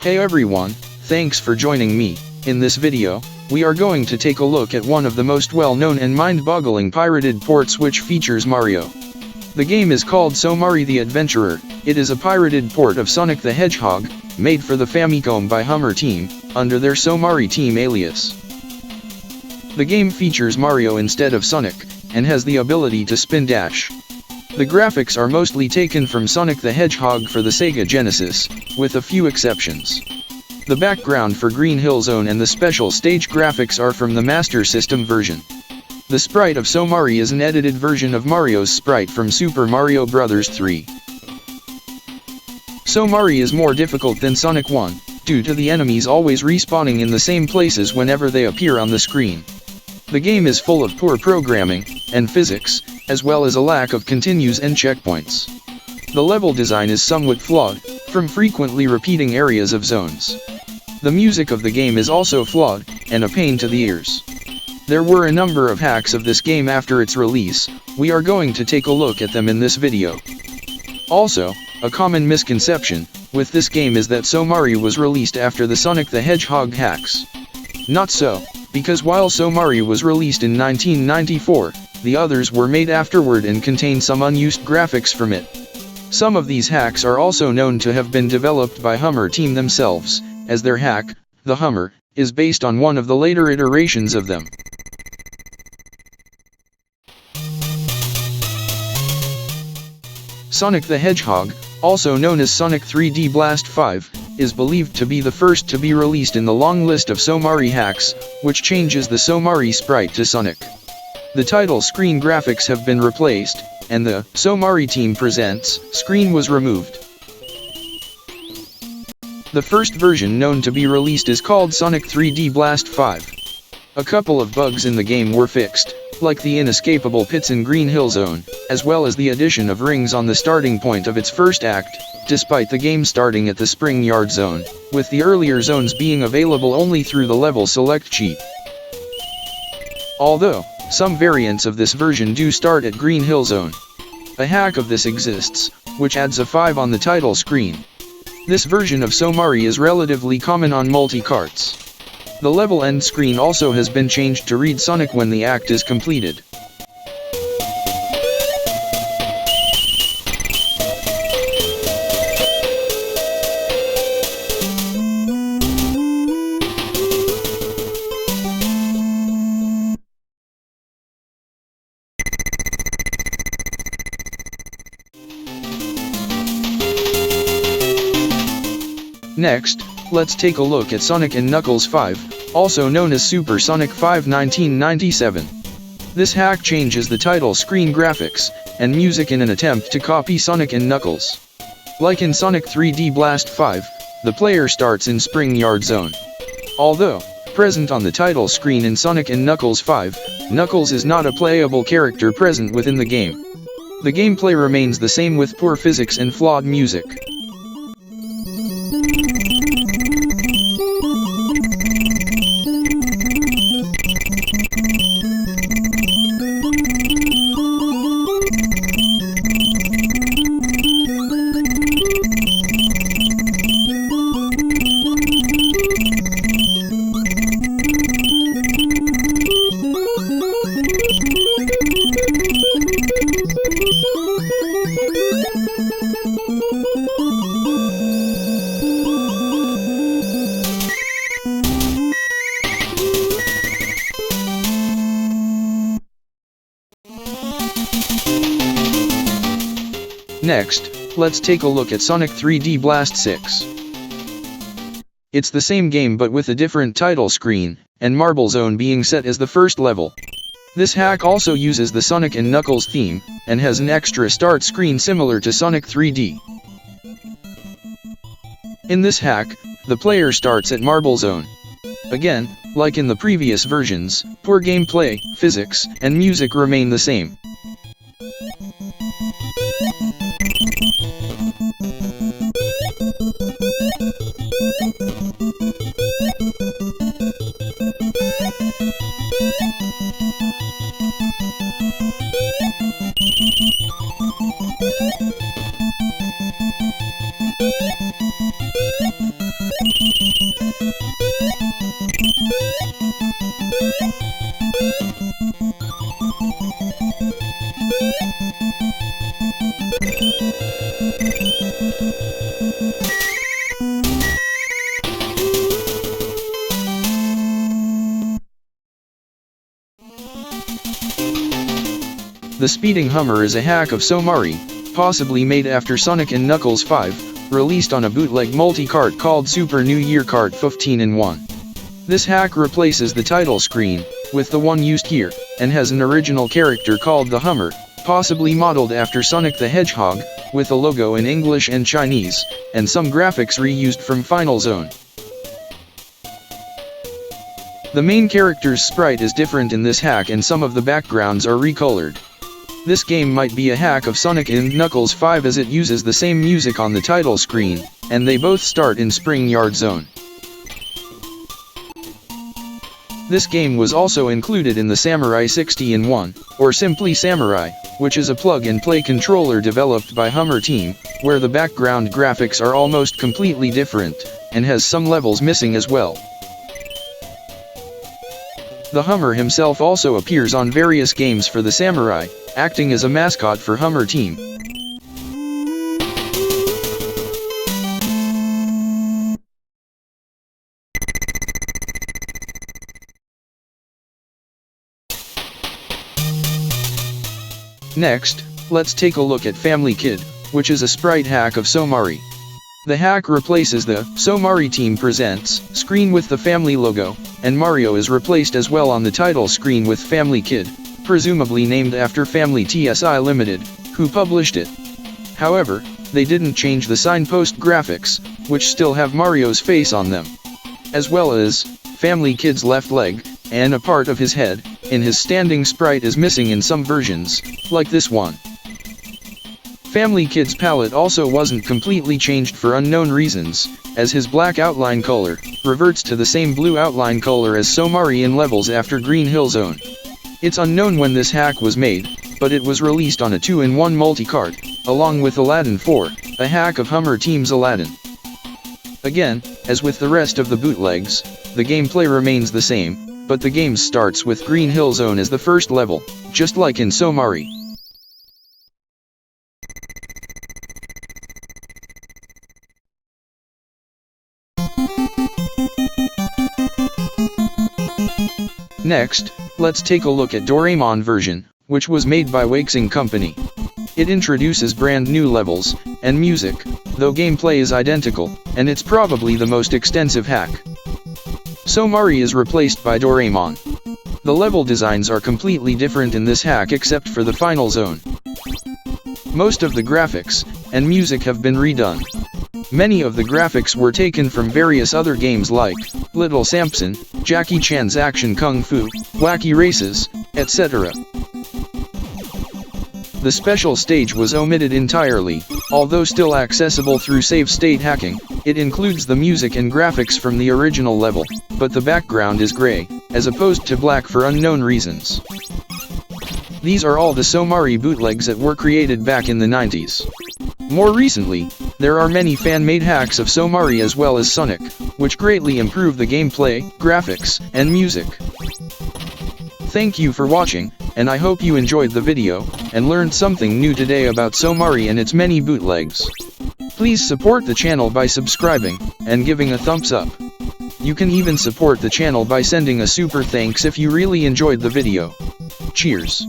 Hey everyone, thanks for joining me. In this video, we are going to take a look at one of the most well-known and mind-boggling pirated ports which features Mario. The game is called Somari The Adventurer. It is a pirated port of Sonic the Hedgehog, made for the Famicom by Hummer Team, under their Somari Team alias. The game features Mario instead of Sonic, and has the ability to spin dash. The graphics are mostly taken from Sonic the Hedgehog for the Sega Genesis, with a few exceptions. The background for Green Hill Zone and the special stage graphics are from the Master System version. The sprite of Somari is an edited version of Mario's sprite from Super Mario Bros. 3. Somari is more difficult than Sonic 1, due to the enemies always respawning in the same places whenever they appear on the screen. The game is full of poor programming and physics, as well as a lack of continues and checkpoints. The level design is somewhat flawed, from frequently repeating areas of zones. The music of the game is also flawed, and a pain to the ears. There were a number of hacks of this game after its release. We are going to take a look at them in this video. Also, a common misconception with this game is that Somari was released after the Sonic the Hedgehog hacks. Not so, because while Somari was released in 1994, the others were made afterward and contain some unused graphics from it. Some of these hacks are also known to have been developed by Hummer Team themselves, as their hack, the Hummer, is based on one of the later iterations of them. Sonic the Hedgehog, also known as Sonic 3D Blast 5, is believed to be the first to be released in the long list of Somari hacks, which changes the Somari sprite to Sonic. The title screen graphics have been replaced, and the Somari Team Presents screen was removed. The first version known to be released is called Sonic 3D Blast 5. A couple of bugs in the game were fixed, like the inescapable pits in Green Hill Zone, as well as the addition of rings on the starting point of its first act, despite the game starting at the Spring Yard Zone, with the earlier zones being available only through the level select cheat. Although, some variants of this version do start at Green Hill Zone. A hack of this exists, which adds a 5 on the title screen. This version of Somari is relatively common on multi-carts. The level end screen also has been changed to read Sonic when the act is completed. Next, let's take a look at Sonic & Knuckles 5, also known as Super Sonic 5 1997. This hack changes the title screen graphics and music in an attempt to copy Sonic & Knuckles. Like in Sonic 3D Blast 5, the player starts in Spring Yard Zone. Although present on the title screen in Sonic & Knuckles 5, Knuckles is not a playable character present within the game. The gameplay remains the same with poor physics and flawed music. Next, let's take a look at Sonic 3D Blast 6. It's the same game but with a different title screen, and Marble Zone being set as the first level. This hack also uses the Sonic & Knuckles theme, and has an extra start screen similar to Sonic 3D. In this hack, the player starts at Marble Zone. Again, like in the previous versions, poor gameplay, physics, and music remain the same. The speeding Hummer is a hack of Somari, possibly made after Sonic & Knuckles 5, released on a bootleg multi-cart called Super New Year Kart 15-in-1. This hack replaces the title screen, with the one used here, and has an original character called the Hummer, possibly modeled after Sonic the Hedgehog, with a logo in English and Chinese, and some graphics reused from Final Zone. The main character's sprite is different in this hack and some of the backgrounds are recolored. This game might be a hack of Sonic & Knuckles 5 as it uses the same music on the title screen, and they both start in Spring Yard Zone. This game was also included in the Samurai 60-in-1, or simply Samurai, which is a plug-and-play controller developed by Hummer Team, where the background graphics are almost completely different, and has some levels missing as well. The Hummer himself also appears on various games for the Samurai, acting as a mascot for Hummer Team. Next, let's take a look at Family Kid, which is a sprite hack of Somari. The hack replaces the Somari Team Presents screen with the Family logo, and Mario is replaced as well on the title screen with Family Kid, presumably named after Family TSI Limited, who published it. However, they didn't change the signpost graphics, which still have Mario's face on them, as well as Family Kid's left leg, and a part of his head, and his standing sprite is missing in some versions, like this one. Family Kid's palette also wasn't completely changed for unknown reasons, as his black outline color reverts to the same blue outline color as Somari in levels after Green Hill Zone. It's unknown when this hack was made, but it was released on a 2-in-1 multi-cart, along with Aladdin 4, a hack of Hummer Team's Aladdin. Again, as with the rest of the bootlegs, the gameplay remains the same, but the game starts with Green Hill Zone as the first level, just like in Somari. Next, let's take a look at Doraemon version, which was made by Waxing Company. It introduces brand new levels, and music, though gameplay is identical, and it's probably the most extensive hack. Somari is replaced by Doraemon. The level designs are completely different in this hack except for the Final Zone. Most of the graphics and music have been redone. Many of the graphics were taken from various other games like Little Samson, Jackie Chan's Action Kung Fu, Wacky Races, etc. The special stage was omitted entirely, although still accessible through save state hacking. It includes the music and graphics from the original level, but the background is gray, as opposed to black for unknown reasons. These are all the Somari bootlegs that were created back in the 90s. More recently, there are many fan-made hacks of Somari as well as Sonic, which greatly improve the gameplay, graphics, and music. Thank you for watching, and I hope you enjoyed the video, and learned something new today about Somari and its many bootlegs. Please support the channel by subscribing, and giving a thumbs up. You can even support the channel by sending a super thanks if you really enjoyed the video. Cheers!